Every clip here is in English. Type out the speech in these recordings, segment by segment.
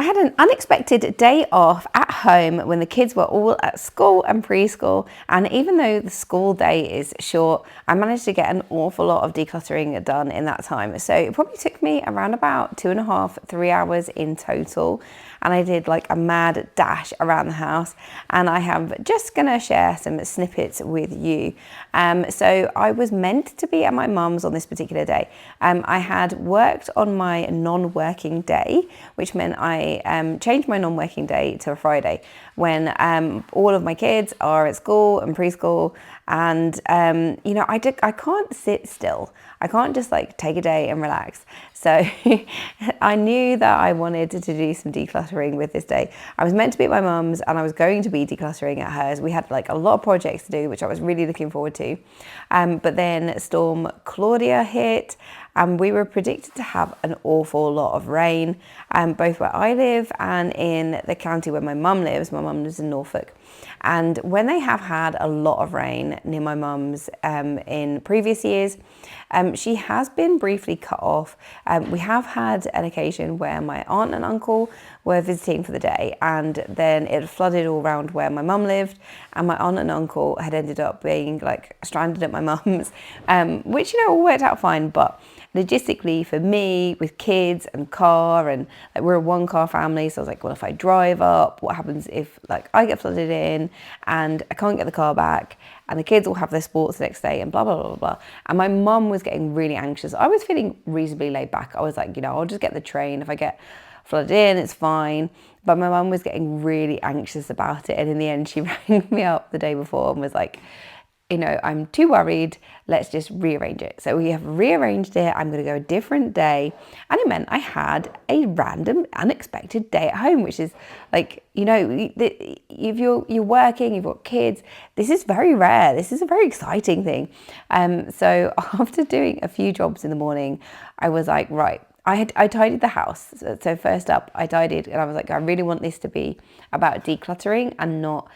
had an unexpected day off at home when the kids were all at school and preschool. And even though the school day is short, I managed to get an awful lot of decluttering done in that time. So it probably took me around about 2.5, 3 hours in total. And I did like a mad dash around the house, and I am just gonna share some snippets with you. So I was meant to be at my mum's on this particular day. I had worked on my non-working day, which meant I changed my non-working day to a Friday when all of my kids are at school and preschool. And you know, I can't sit still. I can't just like take a day and relax. So I knew that I wanted to do some decluttering with this day. I was meant to be at my mum's and I was going to be decluttering at hers. We had like a lot of projects to do, which I was really looking forward to. But then Storm Claudia hit, and we were predicted to have an awful lot of rain, both where I live and in the county where my mum lives. My mum lives in Norfolk. And when they have had a lot of rain near my mum's in previous years, she has been briefly cut off. We have had an occasion where my aunt and uncle were visiting for the day, and then it flooded all around where my mum lived, and my aunt and uncle had ended up being like stranded at my mum's, which, you know, all worked out fine. But logistically for me, with kids and car, and like we're a 1-car family, so I was like, well, if I drive up, what happens if like I get flooded in and I can't get the car back, and the kids will have their sports the next day, and blah, blah, blah, blah. And my mum was getting really anxious. I was feeling reasonably laid back. I was like, you know, I'll just get the train. If I get flooded in, it's fine. But my mum was getting really anxious about it. And in the end, she rang me up the day before and was like, you know, I'm too worried, let's just rearrange it. So we have rearranged it. I'm going to go a different day. And it meant I had a random, unexpected day at home, which is like, you know, if you're working, you've got kids, this is very rare. This is a very exciting thing. So after doing a few jobs in the morning, I was like, right, I tidied the house. So first up, I tidied, and I was like, I really want this to be about decluttering and not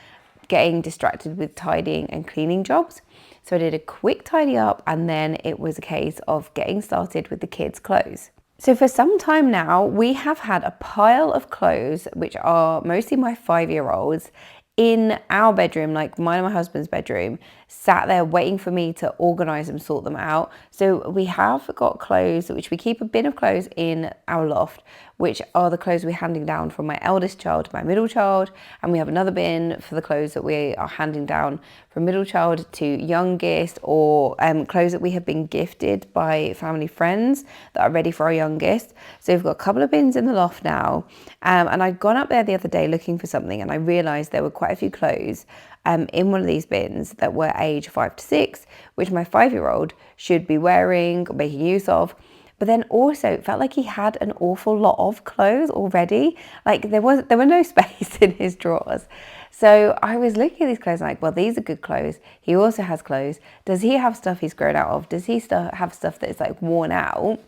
getting distracted with tidying and cleaning jobs. So I did a quick tidy up, and then it was a case of getting started with the kids' clothes. So for some time now, we have had a pile of clothes, which are mostly my 5-year-olds, in our bedroom, like mine and my husband's bedroom, sat there waiting for me to organise them, sort them out. So we have got clothes, which we keep a bin of clothes in our loft, which are the clothes we're handing down from my eldest child to my middle child. And we have another bin for the clothes that we are handing down from middle child to youngest, or clothes that we have been gifted by family friends that are ready for our youngest. So we've got a couple of bins in the loft now. And I'd gone up there the other day looking for something, and I realised there were quite a few clothes in one of these bins that were age 5 to 6, which my 5-year-old should be wearing or making use of. But then also it felt like he had an awful lot of clothes already. Like there were no space in his drawers. So I was looking at these clothes and like, well, these are good clothes. He also has clothes. Does he have stuff he's grown out of? Does he have stuff that is like worn out?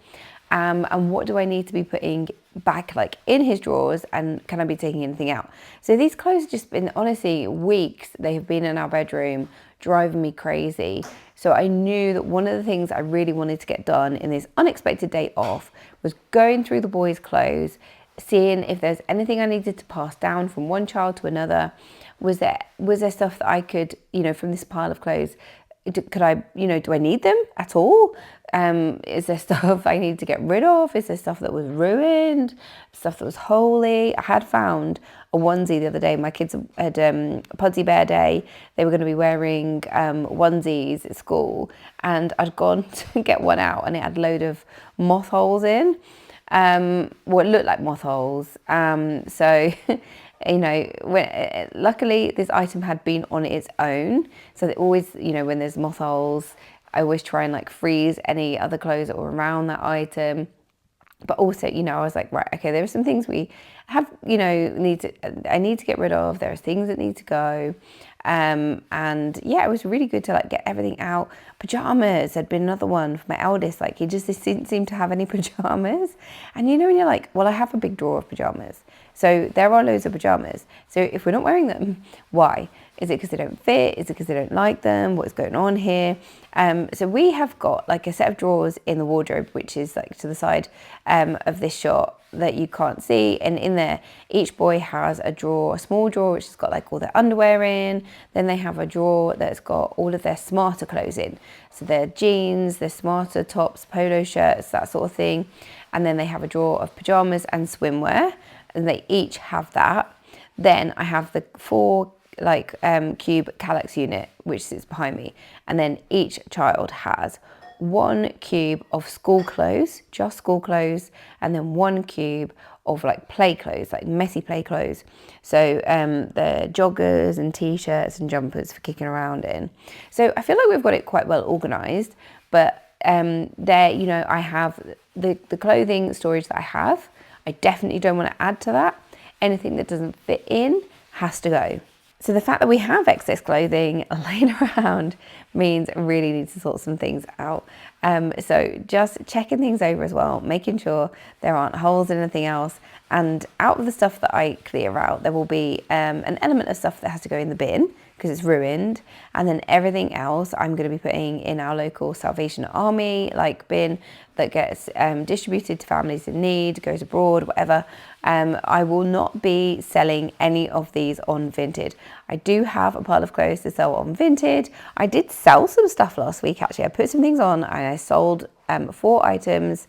And what do I need to be putting back like in his drawers, and can I be taking anything out? So these clothes have just been, honestly, weeks. They have been in our bedroom, driving me crazy. So I knew that one of the things I really wanted to get done in this unexpected day off was going through the boys' clothes, seeing if there's anything I needed to pass down from one child to another. Was there stuff that I could, you know, from this pile of clothes, could I, you know, do I need them at all? Is there stuff I need to get rid of? Is there stuff that was ruined? Stuff that was holy? I had found a onesie the other day. My kids had Pudsey Bear Day. They were going to be wearing onesies at school, and I'd gone to get one out, and it had a load of moth holes in. Well, it looked like moth holes. So you know, luckily this item had been on its own. So they always, you know, when there's moth holes, I always try and like freeze any other clothes that were around that item. But also, you know, I was like, right, okay, there are some things we have, you know, I need to get rid of. There are things that need to go. And yeah, it was really good to like get everything out. Pajamas had been another one for my eldest. Like he just didn't seem to have any pajamas. And you know, when you're like, well, I have a big drawer of pajamas. So there are loads of pajamas. So if we're not wearing them, why? Is it because they don't fit? Is it because they don't like them? What's going on here? So we have got like a set of drawers in the wardrobe, which is like to the side of this shot, that you can't see, and in there each boy has a drawer, a small drawer which has got like all their underwear in. Then they have a drawer that's got all of their smarter clothes in, so their jeans, their smarter tops, polo shirts, that sort of thing. And then they have a drawer of pajamas and swimwear, and they each have that. Then I have the 4 cube Kallax unit which sits behind me, and then each child has 1 cube of school clothes, just school clothes, and then 1 cube of like play clothes, like messy play clothes. So the joggers and t-shirts and jumpers for kicking around in. So I feel like we've got it quite well organized, but there, you know, I have the clothing storage that I have. I definitely don't want to add to that. Anything that doesn't fit in has to go. So the fact that we have excess clothing laying around means I really need to sort some things out. So just checking things over as well, making sure there aren't holes in anything else. And out of the stuff that I clear out, there will be an element of stuff that has to go in the bin because it's ruined. And then everything else I'm going to be putting in our local Salvation Army like bin that gets distributed to families in need, goes abroad, whatever. I will not be selling any of these on Vinted. I do have a pile of clothes to sell on Vinted. I did sell some stuff last week actually. I put some things on and I sold 4 items.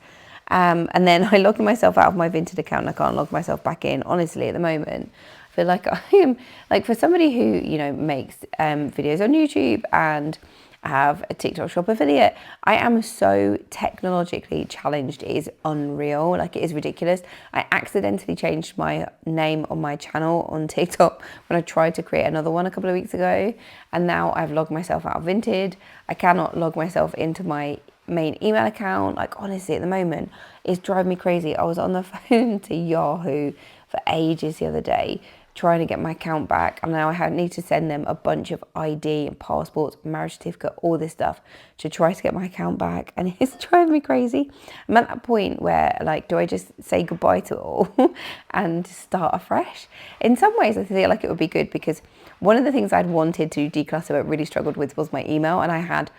And then I logged myself out of my Vinted account and I can't log myself back in, honestly, at the moment. I feel like I am, like, for somebody who, you know, makes videos on YouTube and have a TikTok shop affiliate, I am so technologically challenged. It is unreal. Like, it is ridiculous. I accidentally changed my name on my channel on TikTok when I tried to create another one a couple of weeks ago, and now I've logged myself out of Vinted. I cannot log myself into my main email account. Like, honestly, at the moment it's driving me crazy. I was on the phone to Yahoo for ages the other day trying to get my account back, and now I need to send them a bunch of ID and passports, marriage certificate, all this stuff to try to get my account back, and it's driving me crazy. I'm at that point where, like, do I just say goodbye to it all and start afresh? In some ways I feel like it would be good, because one of the things I'd wanted to declutter but really struggled with was my email, and I had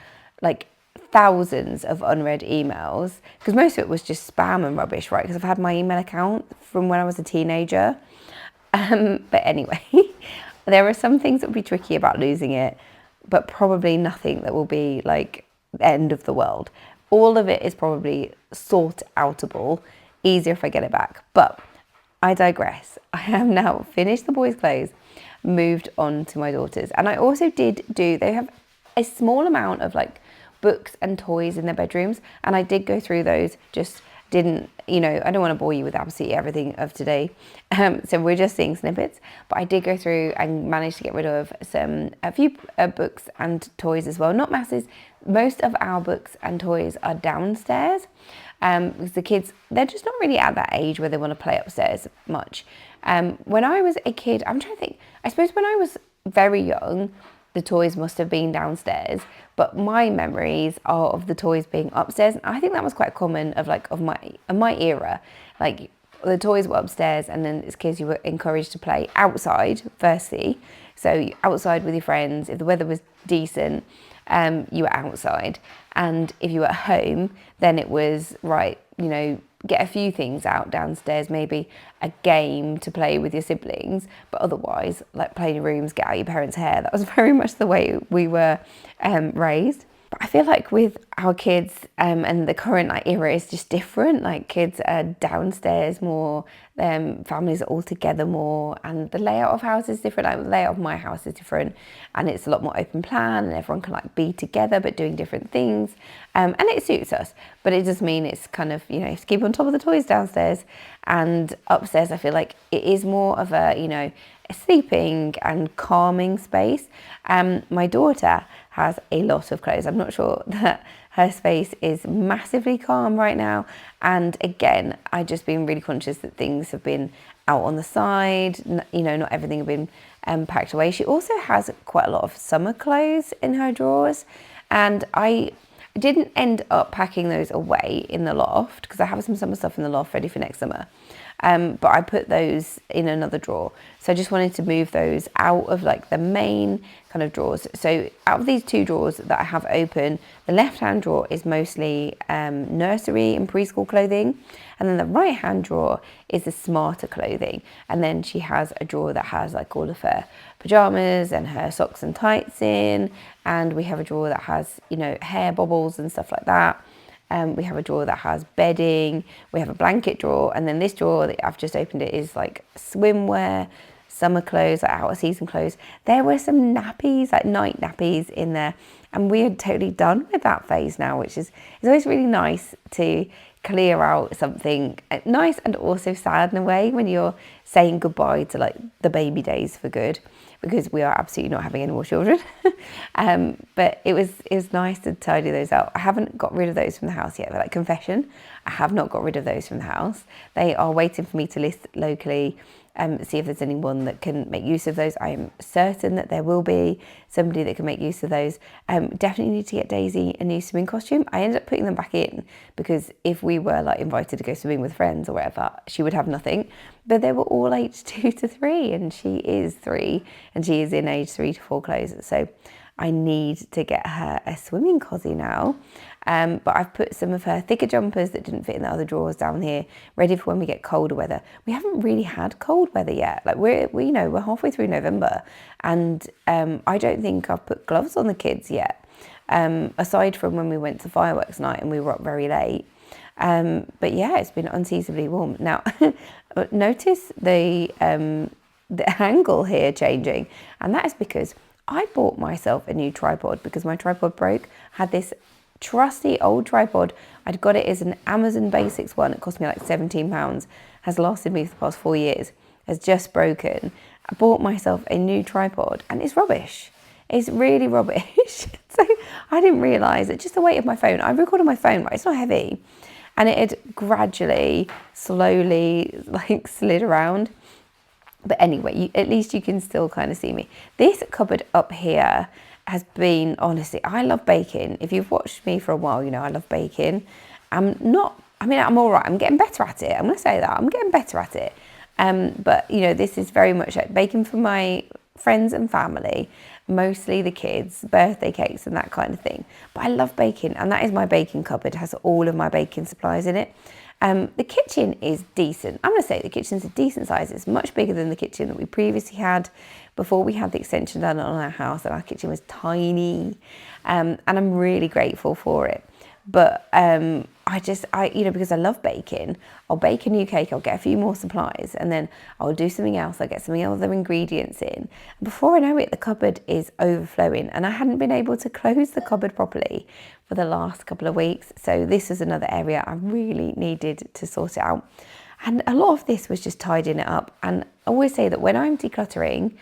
like thousands of unread emails because most of it was just spam and rubbish, right? Because I've had my email account from when I was a teenager. But anyway, there are some things that would be tricky about losing it, but probably nothing that will be like the end of the world. All of it is probably sort outable, easier if I get it back. But I digress. I have now finished the boys' clothes, moved on to my daughters. And I also they have a small amount of like books and toys in their bedrooms. And I did go through those, just didn't, you know, I don't want to bore you with absolutely everything of today. So we're just seeing snippets, but I did go through and managed to get rid of a few books and toys as well. Not masses. Most of our books and toys are downstairs because the kids, they're just not really at that age where they want to play upstairs much. When I was a kid, I'm trying to think, I suppose when I was very young, the toys must have been downstairs, but my memories are of the toys being upstairs. And I think that was quite common of my era. Like, the toys were upstairs, and then as kids you were encouraged to play outside firstly. So outside with your friends. If the weather was decent, you were outside, and if you were at home, then it was right, you know, get a few things out downstairs, maybe a game to play with your siblings, but otherwise, like, play in your rooms, get out your parents' hair. That was very much the way we were raised. But I feel like with our kids and the current era is just different. Like, kids are downstairs more, families are all together more, and the layout of house is different. Like, the layout of my house is different, and it's a lot more open plan, and everyone can like be together but doing different things, and it suits us. But it does mean it's kind of, you know, you have to keep on top of the toys downstairs, and upstairs I feel like it is more of a, you know, a sleeping and calming space. My daughter has a lot of clothes. I'm not sure that her space is massively calm right now. And again, I've just been really conscious that things have been out on the side, you know, not everything have been packed away. She also has quite a lot of summer clothes in her drawers, and I didn't end up packing those away in the loft because I have some summer stuff in the loft ready for next summer. but I put those in another drawer. So I just wanted to move those out of like the main kind of drawers. So out of these two drawers that I have open, the left-hand drawer is mostly nursery and preschool clothing. And then the right-hand drawer is the smarter clothing. And then she has a drawer that has like all of her pajamas and her socks and tights in. And we have a drawer that has, you know, hair bobbles and stuff like that. We have a drawer that has bedding. We have a blanket drawer. And then this drawer that I've just opened, it is like swimwear, summer clothes, like out of season clothes. There were some nappies, like night nappies in there. And we are totally done with that phase now, which is it's always really nice to clear out something nice and also sad in a way when you're saying goodbye to like the baby days for good, because we are absolutely not having any more children. But it was nice to tidy those out. I haven't got rid of those from the house yet, but like confession, I have not got rid of those from the house. They are waiting for me to list locally, see if there's anyone that can make use of those. I am certain that there will be somebody that can make use of those. Definitely need to get Daisy a new swimming costume. I ended up putting them back in because if we were like invited to go swimming with friends or whatever, she would have nothing. But they were all age 2 to 3 and she is 3 and she is in age 3 to 4 clothes. So I need to get her a swimming cosy now. But I've put some of her thicker jumpers that didn't fit in the other drawers down here, ready for when we get colder weather. We haven't really had cold weather yet. Like we're halfway through November, and I don't think I've put gloves on the kids yet. Aside from when we went to fireworks night and we were up very late. But yeah, it's been unseasonably warm. Now, notice the angle here changing, and that is because I bought myself a new tripod because my tripod broke. I had this trusty old tripod. I'd got it as an Amazon Basics one. It cost me like £17. Has lasted me for the past 4 years. Has just broken. I bought myself a new tripod and it's rubbish. It's really rubbish. So I didn't realise that just the weight of my phone. I record on my phone, but it's not heavy. And it had gradually, slowly like slid around. But anyway, at least you can still kind of see me. This cupboard up here has been, honestly, I love baking. If you've watched me for a while, you know I love baking. I'm all right. I'm getting better at it. I'm going to say that. I'm getting better at it. But, you know, this is very much like baking for my friends and family, mostly the kids, birthday cakes and that kind of thing. But I love baking, and that is my baking cupboard. It has all of my baking supplies in it. The kitchen is decent. I'm going to say the kitchen's a decent size. It's much bigger than the kitchen that we previously had before we had the extension done on our house, and our kitchen was tiny. And I'm really grateful for it. But because I love baking, I'll bake a new cake, I'll get a few more supplies, and then I'll do something else, I'll get some other ingredients in. And before I know it, the cupboard is overflowing, and I hadn't been able to close the cupboard properly for the last couple of weeks. So this is another area I really needed to sort it out. And a lot of this was just tidying it up. And I always say that when I'm decluttering,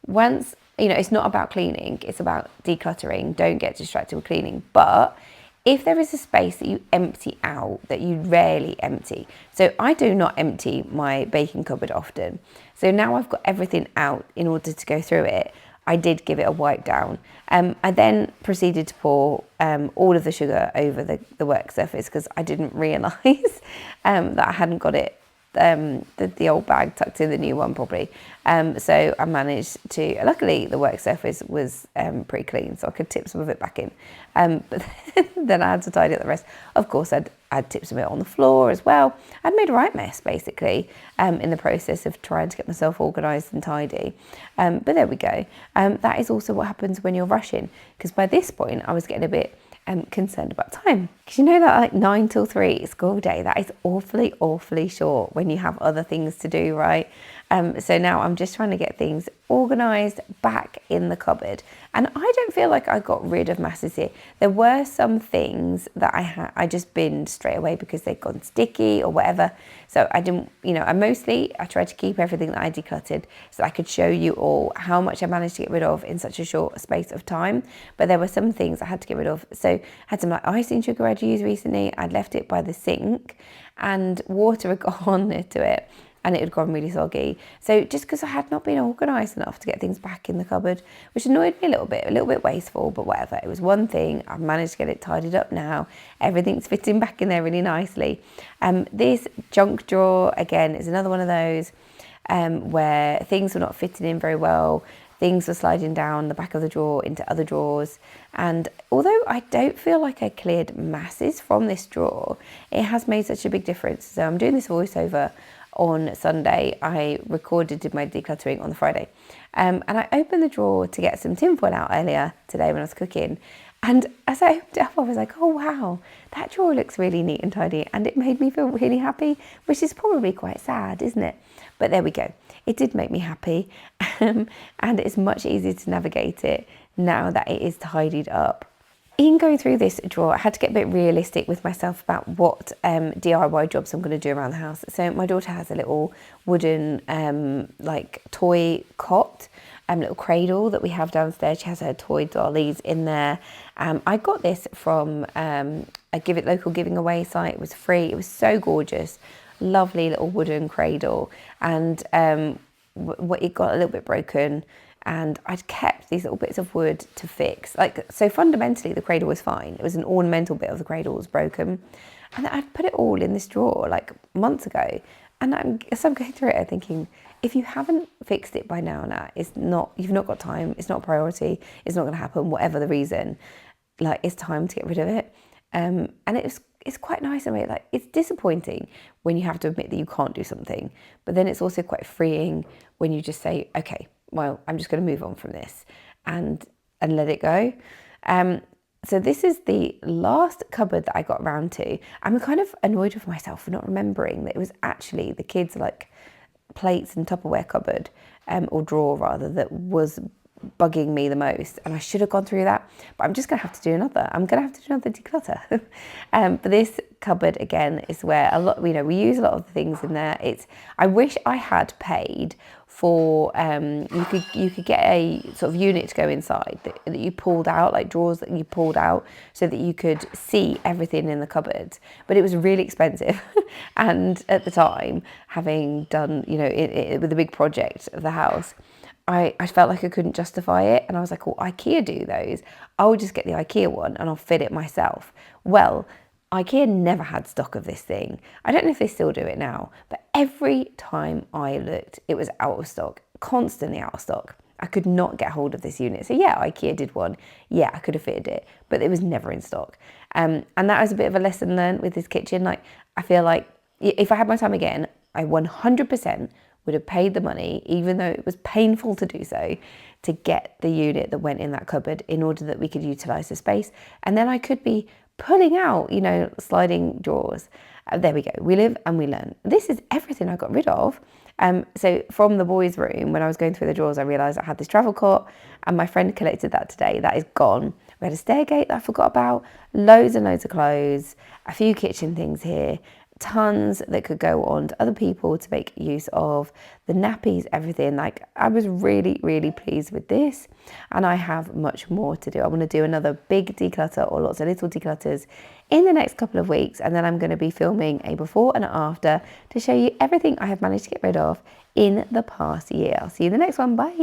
once, it's not about cleaning, it's about decluttering. Don't get distracted with cleaning. But if there is a space that you empty out that you rarely empty, so I do not empty my baking cupboard often. So now I've got everything out in order to go through it. I did give it a wipe down. I then proceeded to pour all of the sugar over the work surface because I didn't realise that I hadn't got it, the old bag tucked in the new one properly. So I managed to, luckily the work surface was pretty clean, so I could tip some of it back in. But then I had to tidy up the rest. Of course, I'd tipped some of it on the floor as well. I'd made a right mess, basically, in the process of trying to get myself organised and tidy. But there we go. That is also what happens when you're rushing, because by this point, I was getting a bit concerned about time. Because you know that like 9 till 3 school day, that is awfully, awfully short when you have other things to do, right? So now I'm just trying to get things organised back in the cupboard. And I don't feel like I got rid of masses here. There were some things that I just binned straight away because they'd gone sticky or whatever. So I didn't, I tried to keep everything that I decluttered so I could show you all how much I managed to get rid of in such a short space of time. But there were some things I had to get rid of. So I had some like icing sugar I'd used recently. I'd left it by the sink and water had gone into it. and it had gone really soggy. So just because I had not been organised enough to get things back in the cupboard, which annoyed me a little bit wasteful, but whatever. It was one thing. I've managed to get it tidied up now. Everything's fitting back in there really nicely. This junk drawer, again, is another one of those where things were not fitting in very well. Things were sliding down the back of the drawer into other drawers. And although I don't feel like I cleared masses from this drawer, it has made such a big difference. So I'm doing this voiceover on Sunday. I did my decluttering on the Friday. And I opened the drawer to get some tinfoil out earlier today when I was cooking. And as I opened it up, I was like, oh wow, that drawer looks really neat and tidy. And it made me feel really happy, which is probably quite sad, isn't it? But there we go. It did make me happy. And it's much easier to navigate it now that it is tidied up. In going through this drawer, I had to get a bit realistic with myself about what DIY jobs I'm going to do around the house. So my daughter has a little wooden like toy cot, little cradle that we have downstairs. She has her toy dollies in there. I got this from a local giving away site. It was free. It was so gorgeous. Lovely little wooden cradle, and it got a little bit broken, and I'd kept these little bits of wood to fix. So fundamentally the cradle was fine. It was an ornamental bit of the cradle that was broken, and I'd put it all in this drawer like months ago. And so I'm going through it and thinking, if you haven't fixed it by now, you've not got time. It's not a priority. It's not going to happen. Whatever the reason, like it's time to get rid of it. And it's quite nice in a way. Like, it's disappointing when you have to admit that you can't do something, but then it's also quite freeing when you just say, okay, well, I'm just going to move on from this and let it go. So this is the last cupboard that I got around to. I'm kind of annoyed with myself for not remembering that it was actually the kids' like plates and Tupperware cupboard, or drawer rather, that was bugging me the most, and I should have gone through that, but I'm just gonna have to do another. I'm gonna have to do another declutter. But this cupboard again is where we use a lot of the things in there. I wish I had paid for you could get a sort of unit to go inside that you pulled out, like drawers that you pulled out, so that you could see everything in the cupboard. But it was really expensive, and at the time, having done with the big project of the house, I felt like I couldn't justify it, and I was like, well, IKEA do those. I'll just get the IKEA one and I'll fit it myself. Well, IKEA never had stock of this thing. I don't know if they still do it now, but every time I looked, it was out of stock, constantly out of stock. I could not get hold of this unit. So yeah, IKEA did one. Yeah, I could have fitted it, but it was never in stock. And that was a bit of a lesson learned with this kitchen. Like, I feel like if I had my time again, I 100% would have paid the money, even though it was painful to do so, to get the unit that went in that cupboard in order that we could utilise the space. And then I could be pulling out, sliding drawers. There we go. We live and we learn. This is everything I got rid of. So from the boys' room, when I was going through the drawers, I realised I had this travel cot, and my friend collected that today. That is gone. We had a stairgate that I forgot about, loads and loads of clothes, a few kitchen things here, tons that could go on to other people to make use of, the nappies, everything. Like, I was really, really pleased with this, and I have much more to do. I want to do another big declutter or lots of little declutters in the next couple of weeks, and then I'm going to be filming a before and after to show you everything I have managed to get rid of in the past year. I'll see you in the next one. Bye.